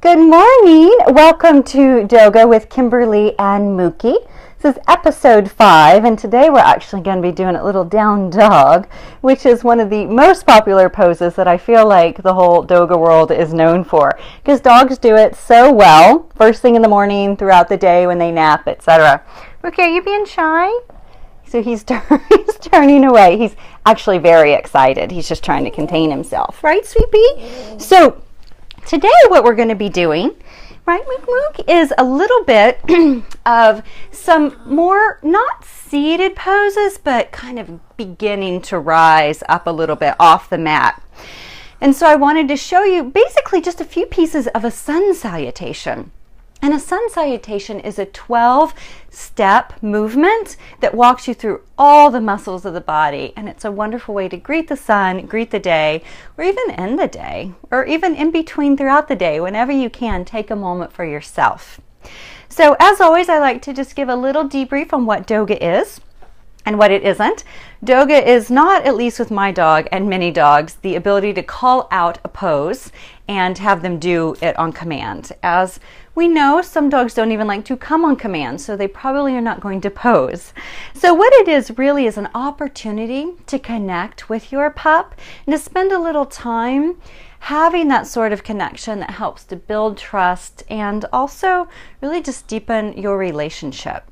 Good morning. Welcome to Doga with Kimberly and Mookie. This is episode 5, and today we're actually going to be doing a little down dog, which is one of the most popular poses that I feel like the whole Doga world is known for, because dogs do it so well first thing in the morning, throughout the day when they nap, etc. Mookie, are you being shy? So he's turning away. He's actually very excited. He's just trying to contain himself. Right, sweet pea? So today what we're going to be doing, right, Mook, is a little bit of some more, not seated poses, but kind of beginning to rise up a little bit off the mat. And so I wanted to show you basically just a few pieces of a sun salutation. And a sun salutation is a 12-step movement that walks you through all the muscles of the body. And it's a wonderful way to greet the sun, greet the day, or even end the day, or even in between throughout the day. Whenever you can, take a moment for yourself. So as always, I like to just give a little debrief on what Doga is and what it isn't. Doga is not, at least with my dog and many dogs, the ability to call out a pose and have them do it on command. As we know, some dogs don't even like to come on command, so they probably are not going to pose. So what it is really is an opportunity to connect with your pup and to spend a little time having that sort of connection that helps to build trust and also really just deepen your relationship.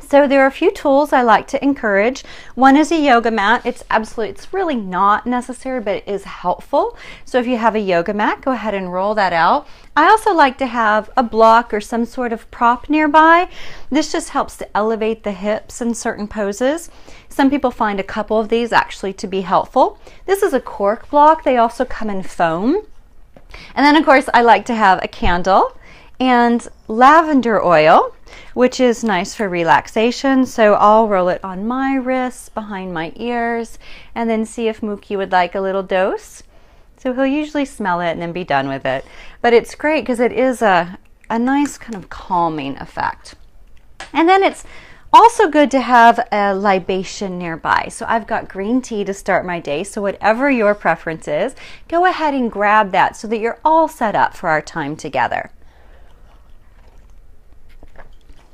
So there are a few tools I like to encourage. One is a yoga mat. It's really not necessary, but it is helpful. So if you have a yoga mat, go ahead and roll that out. I also like to have a block or some sort of prop nearby. This just helps to elevate the hips in certain poses. Some people find a couple of these actually to be helpful. This is a cork block. They also come in foam. And then of course I like to have a candle and lavender oil, which is nice for relaxation. So I'll roll it on my wrists, behind my ears, and then see if Mookie would like a little dose. So he'll usually smell it and then be done with it. But it's great because it is a nice kind of calming effect. And then it's also good to have a libation nearby. So I've got green tea to start my day. So whatever your preference is, go ahead and grab that so that you're all set up for our time together.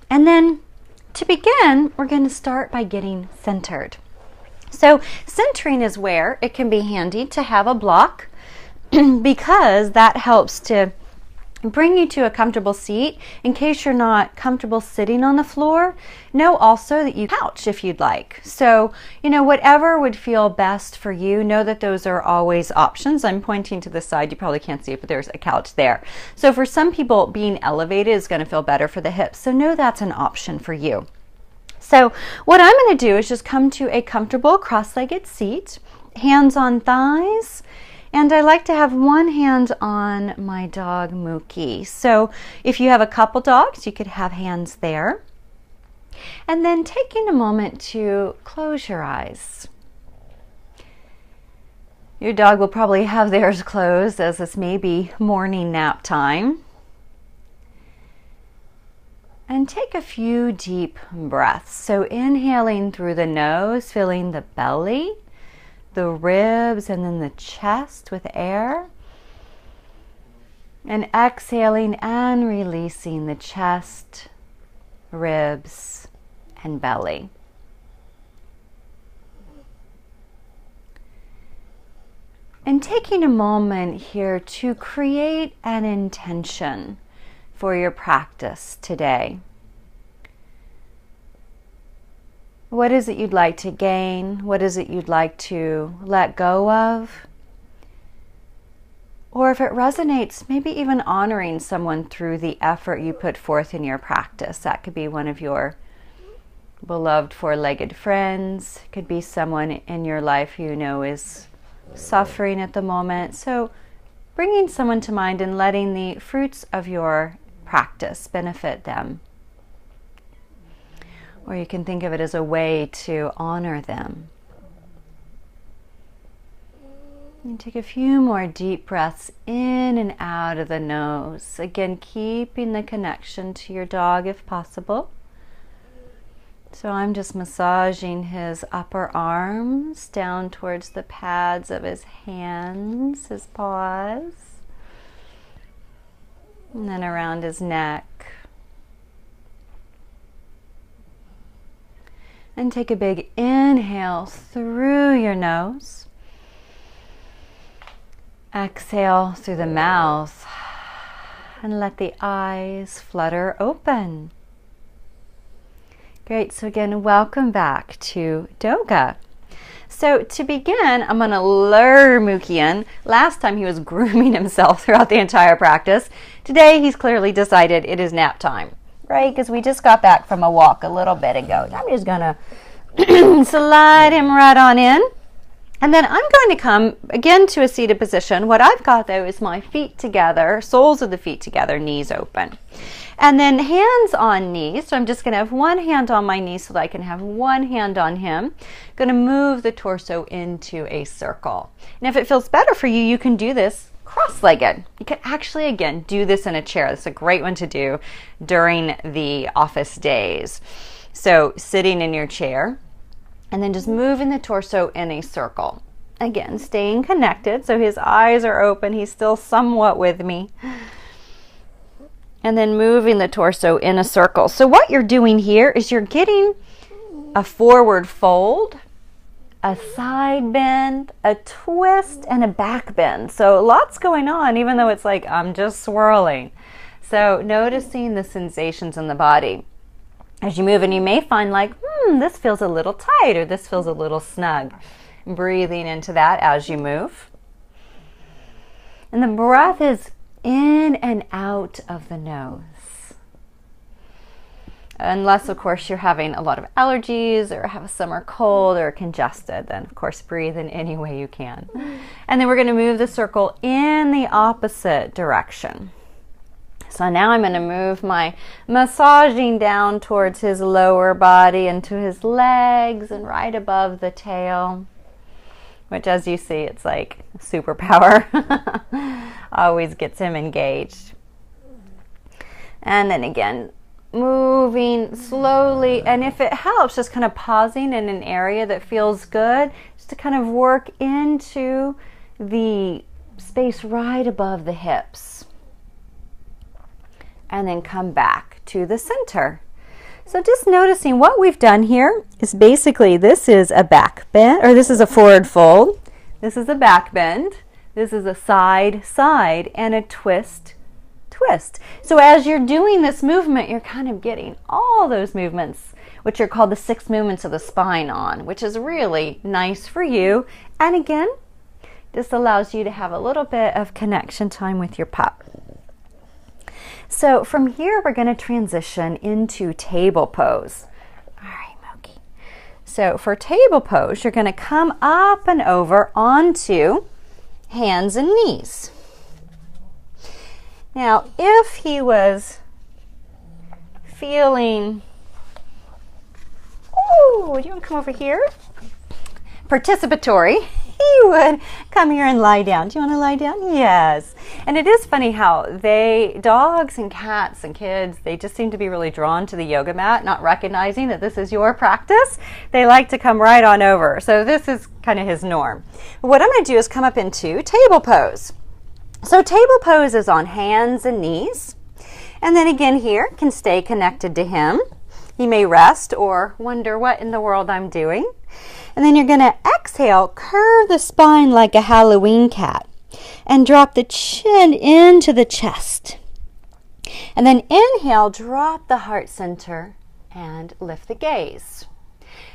And then to begin, we're going to start by getting centered. So centering is where it can be handy to have a block because that helps to bring you to a comfortable seat in case you're not comfortable sitting on the floor. Know also that you couch if you'd like. So, whatever would feel best for you, know that those are always options. I'm pointing to the side. You probably can't see it, but there's a couch there. So for some people, being elevated is going to feel better for the hips. So know that's an option for you. So what I'm going to do is just come to a comfortable cross-legged seat, hands on thighs. And I like to have one hand on my dog Mookie. So if you have a couple dogs, you could have hands there. And then taking a moment to close your eyes. Your dog will probably have theirs closed as this may be morning nap time. And take a few deep breaths. So inhaling through the nose, filling the belly, the ribs, and then the chest with air. And exhaling and releasing the chest, ribs, and belly. And taking a moment here to create an intention for your practice today. What is it you'd like to gain? What is it you'd like to let go of? Or if it resonates, maybe even honoring someone through the effort you put forth in your practice. That could be one of your beloved four-legged friends. It could be someone in your life you know is suffering at the moment. So bringing someone to mind and letting the fruits of your practice benefit them. Or you can think of it as a way to honor them. And take a few more deep breaths in and out of the nose. Again, keeping the connection to your dog if possible. So I'm just massaging his upper arms down towards the pads of his hands, his paws. And then around his neck. And take a big inhale through your nose. Exhale through the mouth. And let the eyes flutter open. Great, so again, welcome back to Doga. So to begin, I'm going to lure Mookie in. Last time he was grooming himself throughout the entire practice. Today he's clearly decided it is nap time, right? Because we just got back from a walk a little bit ago. I'm just going to slide him right on in. And then I'm going to come again to a seated position. What I've got though is my feet together, soles of the feet together, knees open. And then hands on knees. So I'm just going to have one hand on my knee so that I can have one hand on him. Going to move the torso into a circle. And if it feels better for you, you can do this cross-legged. You can actually, again, do this in a chair. This is a great one to do during the office days. So sitting in your chair. And then just moving the torso in a circle. Again, staying connected. So his eyes are open. He's still somewhat with me. And then moving the torso in a circle. So what you're doing here is you're getting a forward fold, a side bend, a twist, and a back bend. So lots going on, even though it's like I'm just swirling. So noticing the sensations in the body. As you move, and you may find like, this feels a little tight or this feels a little snug. Breathing into that as you move. And the breath is in and out of the nose. Unless, of course, you're having a lot of allergies or have a summer cold or congested, then, of course, breathe in any way you can. And then we're going to move the circle in the opposite direction. So now I'm going to move my massaging down towards his lower body into his legs and right above the tail, which as you see, it's like superpower. Always gets him engaged. And then again, moving slowly. And if it helps, just kind of pausing in an area that feels good, just to kind of work into the space right above the hips. And then come back to the center. So just noticing what we've done here is basically this is a back bend, or this is a forward fold. This is a back bend. This is a side, and a twist, twist. So as you're doing this movement, you're kind of getting all those movements, which are called the 6 movements of the spine on, which is really nice for you. And again, this allows you to have a little bit of connection time with your pup. So from here, we're going to transition into table pose. All right, Mookie. So for table pose, you're going to come up and over onto hands and knees. Now, if he was feeling, oh, do you want to come over here? Participatory. He would come here and lie down. Do you want to lie down? Yes. And it is funny how dogs and cats and kids, they just seem to be really drawn to the yoga mat, not recognizing that this is your practice. They like to come right on over. So this is kind of his norm. What I'm going to do is come up into table pose. So table pose is on hands and knees. And then again here, can stay connected to him. He may rest or wonder what in the world I'm doing. And then you're going to exhale, curve the spine like a Halloween cat, and drop the chin into the chest. And then inhale, drop the heart center, and lift the gaze.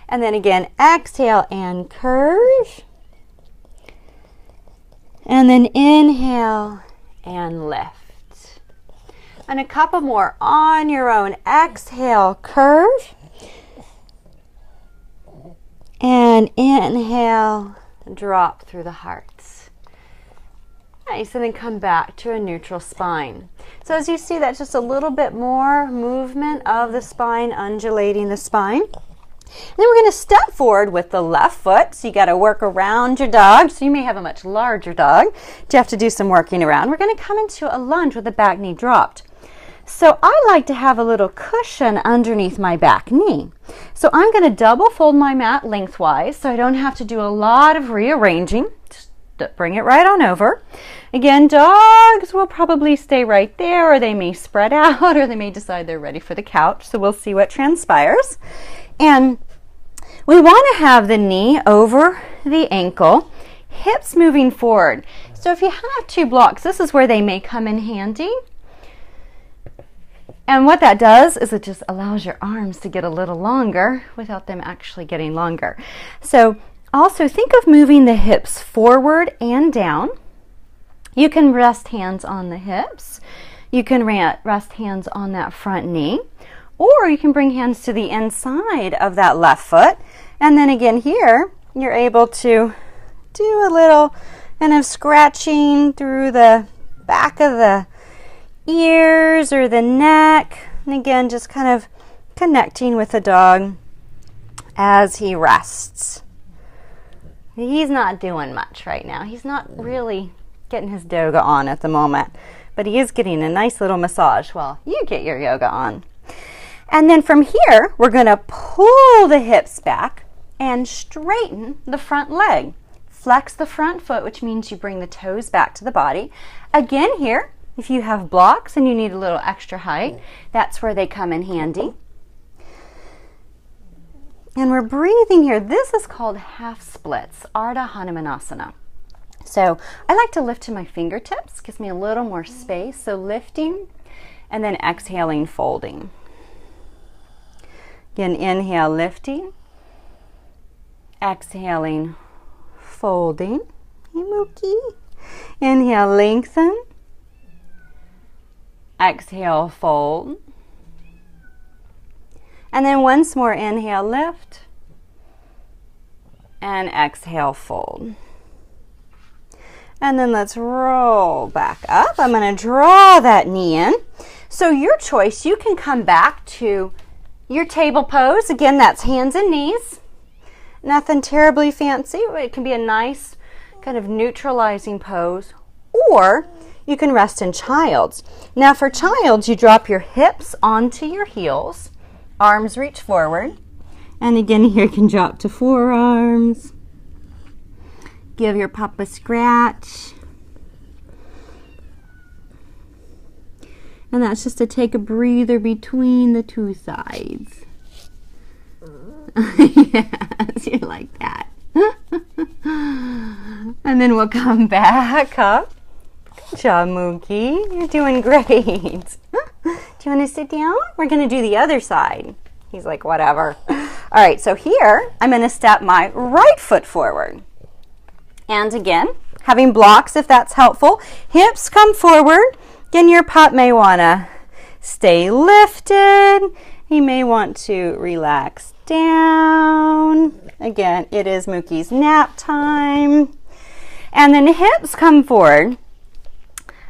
And then again, exhale and curve. And then inhale and lift. And a couple more on your own. Exhale, curve. And inhale, drop through the heart. Nice, and then come back to a neutral spine. So as you see, that's just a little bit more movement of the spine, undulating the spine. And then we're going to step forward with the left foot. So you got to work around your dog. So you may have a much larger dog. You have to do some working around. We're going to come into a lunge with the back knee dropped. So I like to have a little cushion underneath my back knee. So I'm going to double fold my mat lengthwise so I don't have to do a lot of rearranging. Just bring it right on over. Again, dogs will probably stay right there, or they may spread out, or they may decide they're ready for the couch. So we'll see what transpires. And we want to have the knee over the ankle, hips moving forward. So if you have two blocks, this is where they may come in handy. And what that does is it just allows your arms to get a little longer without them actually getting longer. So also think of moving the hips forward and down. You can rest hands on the hips. You can rest hands on that front knee. Or you can bring hands to the inside of that left foot. And then again here, you're able to do a little kind of scratching through the back of the ears or the neck. And again, just kind of connecting with the dog as he rests. He's not doing much right now. He's not really getting his Doga on at the moment, but he is getting a nice little massage while you get your yoga on. And then from here, we're going to pull the hips back and straighten the front leg. Flex the front foot, which means you bring the toes back to the body. Again here, if you have blocks and you need a little extra height, that's where they come in handy. And we're breathing here. This is called half splits, Ardha Hanumanasana. So I like to lift to my fingertips, gives me a little more space. So lifting and then exhaling, folding. Again, inhale, lifting. Exhaling, folding. Hey, Mookie. Inhale, lengthen. Exhale, fold. And then once more, inhale, lift. And exhale, fold. And then let's roll back up. I'm going to draw that knee in. So your choice, you can come back to your table pose. Again, that's hands and knees. Nothing terribly fancy. It can be a nice kind of neutralizing pose. Or you can rest in child's. Now for child's, you drop your hips onto your heels. Arms reach forward. And again, here you can drop to forearms. Give your pup a scratch. And that's just to take a breather between the two sides. Yes, you like that. And then we'll come back up. Good job, Mookie. You're doing great. Do you want to sit down? We're going to do the other side. He's like, whatever. All right, so here I'm going to step my right foot forward. And again, having blocks if that's helpful. Hips come forward. Again, your pup may want to stay lifted. He may want to relax down. Again, it is Mookie's nap time. And then hips come forward.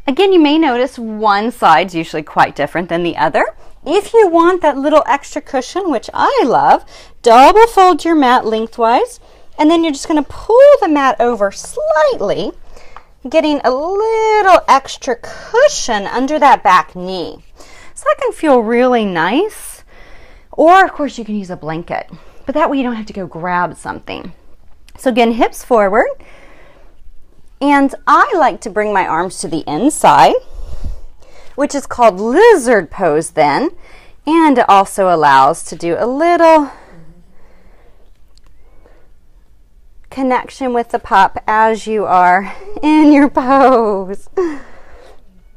Again, you may notice one side's usually quite different than the other. If you want that little extra cushion, which I love, double fold your mat lengthwise. And then you're just going to pull the mat over slightly, getting a little extra cushion under that back knee. So that can feel really nice. Or, of course, you can use a blanket. But that way you don't have to go grab something. So again, hips forward. And I like to bring my arms to the inside, which is called lizard pose then. And it also allows to do a little connection with the pup as you are in your pose.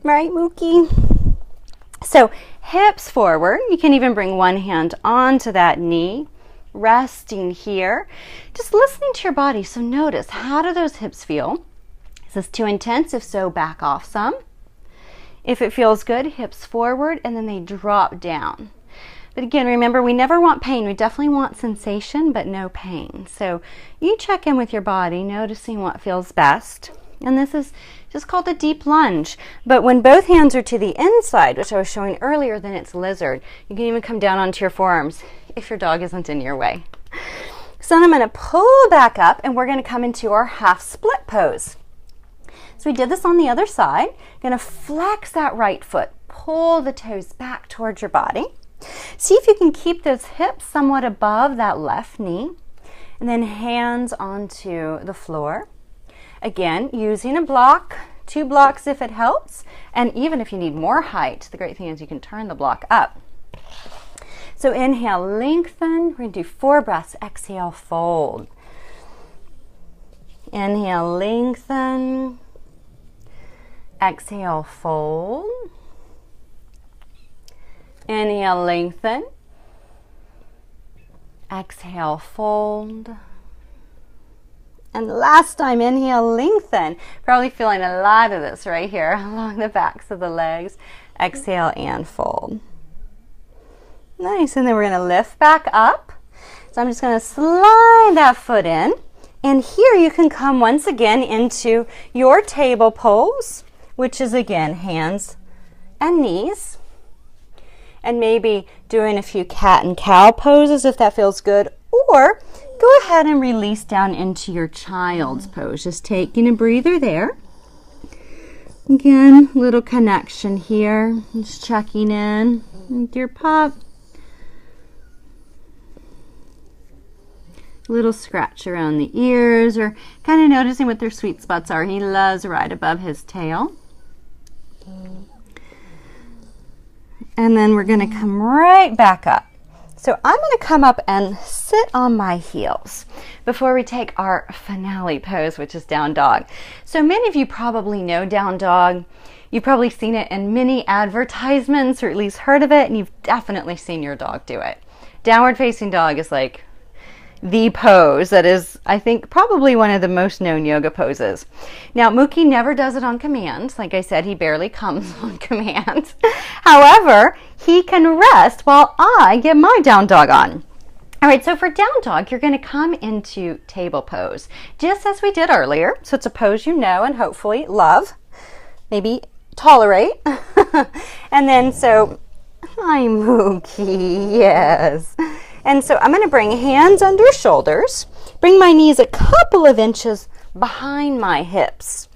Right, Mookie? So hips forward. You can even bring one hand onto that knee, resting here. Just listening to your body. So notice, how do those hips feel? Is this too intense? If so, back off some. If it feels good, hips forward, and then they drop down. But again, remember, we never want pain. We definitely want sensation, but no pain. So you check in with your body, noticing what feels best. And this is just called a deep lunge. But when both hands are to the inside, which I was showing earlier, then it's lizard. You can even come down onto your forearms if your dog isn't in your way. So then I'm going to pull back up, and we're going to come into our half split pose. So we did this on the other side. Going to flex that right foot. Pull the toes back towards your body. See if you can keep those hips somewhat above that left knee. And then hands onto the floor. Again, using a block, 2 blocks if it helps, and even if you need more height, the great thing is you can turn the block up. So inhale, lengthen. We're going to do 4 breaths. Exhale, fold. Inhale, lengthen. Exhale, fold. Inhale, lengthen. Exhale, fold. And last time, inhale, lengthen. Probably feeling a lot of this right here along the backs of the legs. Exhale and fold. Nice, and then we're going to lift back up. So I'm just going to slide that foot in. And here you can come once again into your table pose, which is again hands and knees. And maybe doing a few cat and cow poses if that feels good. Or go ahead and release down into your child's pose. Just taking a breather there. Again, little connection here. Just checking in with your pup. Little scratch around the ears, or kind of noticing what their sweet spots are. He loves right above his tail. And then we're going to come right back up. So I'm going to come up and sit on my heels before we take our finale pose, which is down dog. So many of you probably know down dog. You've probably seen it in many advertisements, or at least heard of it, and you've definitely seen your dog do it. Downward facing dog is like the pose that is, I think, probably one of the most known yoga poses. Now, Mookie never does it on command. Like I said, he barely comes on command. However, he can rest while I get my down dog on. All right, so for down dog, you're going to come into table pose, just as we did earlier. So it's a pose you know and hopefully love, maybe tolerate. And then, so, hi, Mookie, yes. And so I'm going to bring hands under shoulders, bring my knees a couple of inches behind my hips,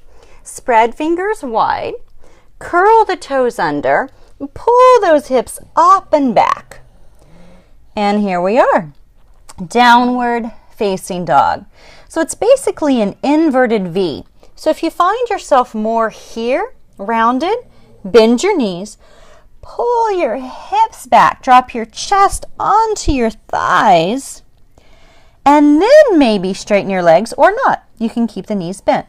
spread fingers wide, curl the toes under, and pull those hips up and back. And here we are, downward facing dog. So it's basically an inverted V. So if you find yourself more here, rounded, bend your knees, pull your hips back, drop your chest onto your thighs, and then maybe straighten your legs or not. You can keep the knees bent.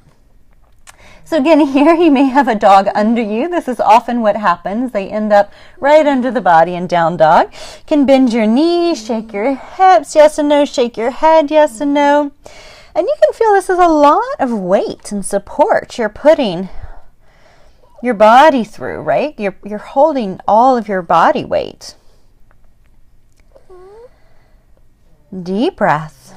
So again, here you may have a dog under you. This is often what happens. They end up right under the body in down dog. You can bend your knees, shake your hips, yes and no, shake your head, yes and no. And you can feel this is a lot of weight and support you're putting your body through, right? You're holding all of your body weight. Deep breath.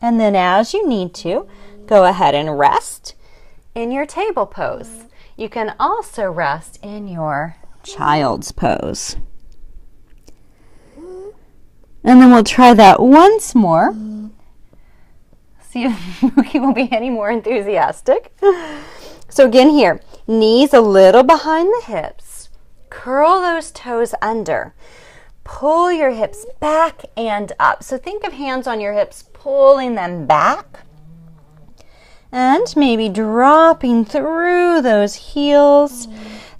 And then as you need to, go ahead and rest in your table pose. You can also rest in your child's pose. And then we'll try that once more. See if Mookie will be any more enthusiastic. So again here, knees a little behind the hips, curl those toes under, pull your hips back and up. So think of hands on your hips, pulling them back, and maybe dropping through those heels.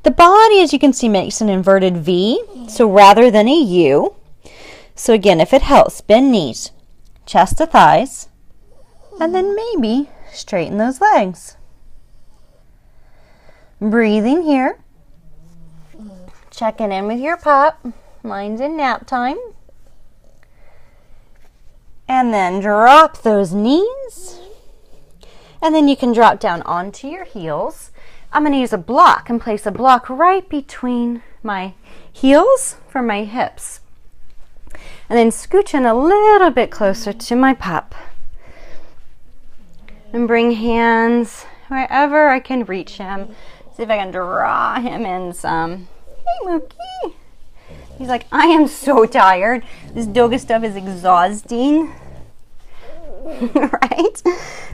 The body, as you can see, makes an inverted V, so rather than a U. So again, if it helps, bend knees, chest to thighs, and then maybe straighten those legs. Breathing here, checking in with your pup. Mine's in nap time. And then drop those knees. And then you can drop down onto your heels. I'm going to use a block and place a block right between my heels for my hips. And then scooch in a little bit closer to my pup. And bring hands wherever I can reach him. See if I can draw him in some. Hey, Mookie. He's like, I am so tired. This Doga stuff is exhausting. Right?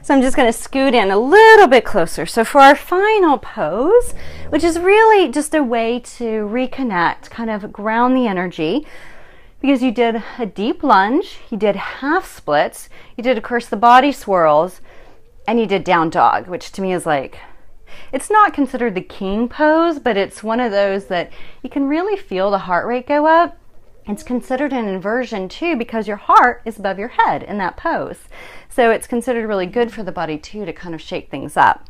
So I'm just going to scoot in a little bit closer. So for our final pose, which is really just a way to reconnect, kind of ground the energy, because you did a deep lunge, you did half splits, you did, of course, the body swirls, and you did down dog, which to me is like, it's not considered the king pose, but it's one of those that you can really feel the heart rate go up. It's considered an inversion too because your heart is above your head in that pose. So it's considered really good for the body too to kind of shake things up.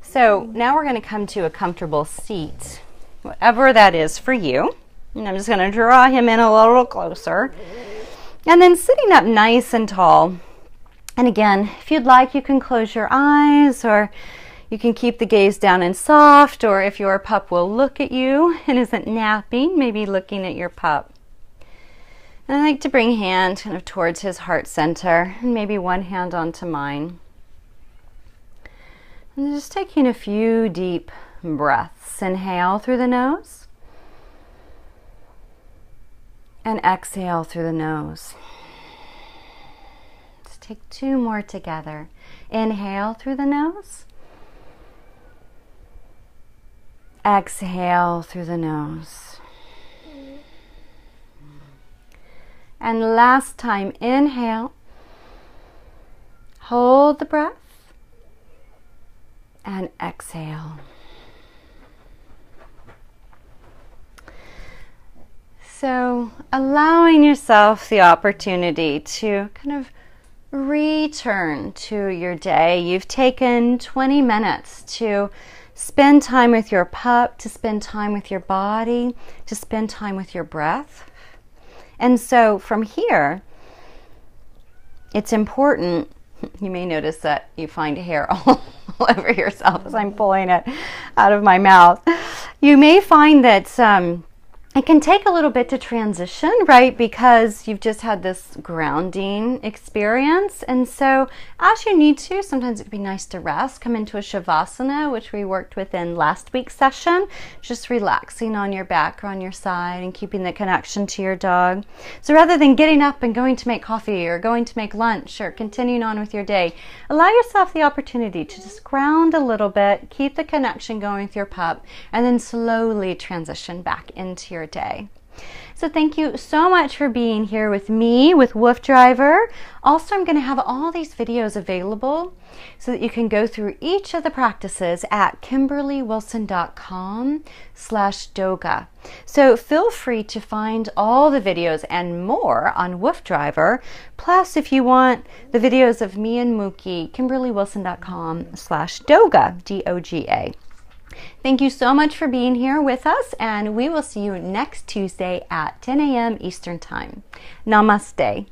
So now we're going to come to a comfortable seat, whatever that is for you. And I'm just going to draw him in a little closer. And then sitting up nice and tall. And again, if you'd like, you can close your eyes, or you can keep the gaze down and soft, or if your pup will look at you and isn't napping, maybe looking at your pup. And I like to bring hand kind of towards his heart center, and maybe one hand onto mine. And just taking a few deep breaths. Inhale through the nose, and exhale through the nose. Let's take 2 more together. Inhale through the nose. Exhale through the nose. And last time, inhale. Hold the breath. And exhale. So allowing yourself the opportunity to kind of return to your day. You've taken 20 minutes to spend time with your pup, to spend time with your body, to spend time with your breath. And so from here, it's important, you may notice that you find hair all over yourself as I'm pulling it out of my mouth. You may find that it can take a little bit to transition, right? Because you've just had this grounding experience. And so as you need to, sometimes it'd be nice to rest, come into a Shavasana, which we worked with in last week's session, just relaxing on your back or on your side and keeping the connection to your dog. So rather than getting up and going to make coffee or going to make lunch or continuing on with your day, allow yourself the opportunity to just ground a little bit, keep the connection going with your pup, and then slowly transition back into your day. So thank you so much for being here with me with Woof Driver. Also, I'm going to have all these videos available so that you can go through each of the practices at kimberlywilson.com/doga. So feel free to find all the videos and more on Woof Driver. Plus, if you want the videos of me and Mookie, kimberlywilson.com/doga, D-O-G-A. Thank you so much for being here with us, and we will see you next Tuesday at 10 a.m. Eastern Time. Namaste.